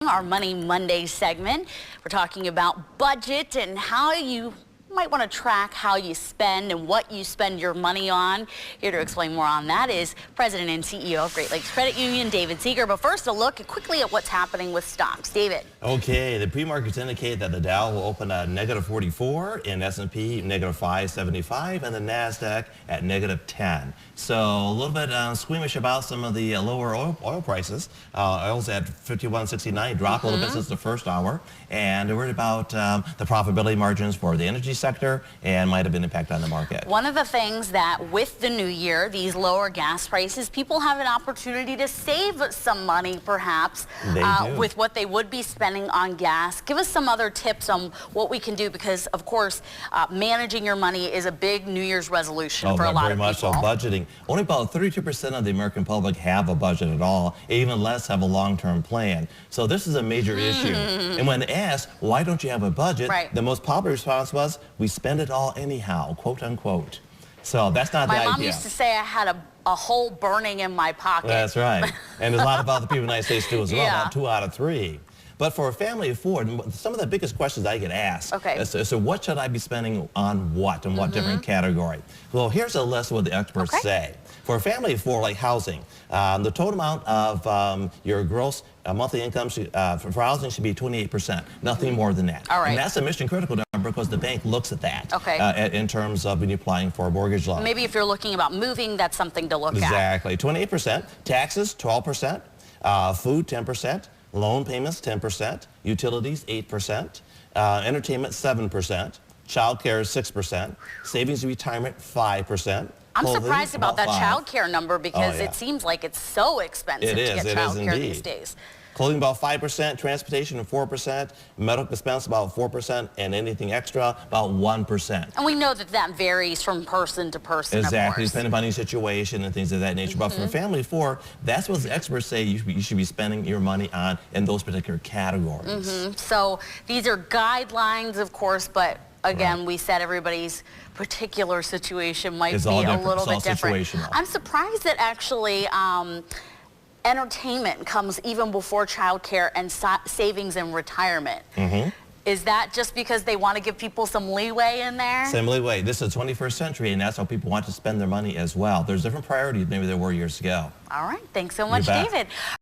Our Money Monday segment. We're talking about budget and how you might want to track how you spend and what you spend your money on. Here to explain more on that is President and CEO of Great Lakes Credit Union, David Seeger. But first, a look quickly at what's happening with stocks. David. Okay, the pre-markets indicate that the Dow will open at -44, in S&P -575, and the NASDAQ at -10. So a little bit squeamish about some of the lower oil prices. Oil's at 51.69, dropped a little bit since the first hour, and they're worried about the profitability margins for the energy sector and might have been impact on the market. One of the things that with the new year, these lower gas prices, people have an opportunity to save some money perhaps with what they would be spending on gas. Give us some other tips on what we can do because, of course, managing your money is a big New Year's resolution for a lot of people. Very much so. Budgeting. Only about 32% of the American public have a budget at all. Even less have a long-term plan. So this is a major issue. And when asked, why don't you have a budget? The most popular response was, we spend it all anyhow, quote unquote. So that's not the idea. My mom used to say I had a hole burning in my pocket. That's right. And there's a lot of other people in the United States do as well, about 2 out of 3. But for a family of 4, some of the biggest questions I get asked is, so what should I be spending on what and what different category? Well, here's a list of what the experts say. For a family of 4, like housing, the total amount of your gross monthly income for housing should be 28%, nothing more than that. And that's a mission critical number because the bank looks at that in terms of when you're applying for a mortgage loan. Maybe if you're looking about moving, that's something to look at. Exactly. 28%, taxes 12%, food 10%, loan payments 10%, utilities 8%, entertainment 7%, child care 6%, savings and retirement 5%. I'm surprised about that child care number because it seems like it's so expensive to get child care these days. Clothing about 5%, transportation 4%, medical expense about 4%, and anything extra about 1%. And we know that that varies from person to person, Exactly, of course. depending on your situation and things of that nature. But for a family of 4, that's what the experts say you should be spending your money on in those particular categories. So these are guidelines, of course, but again, we said everybody's particular situation might be a little bit different. I'm surprised that actually entertainment comes even before child care and savings and retirement. Is that just because they want to give people some leeway in there? Some leeway. This is the 21st century, and that's how people want to spend their money as well. There's different priorities maybe there were years ago. All right. Thanks so much, David.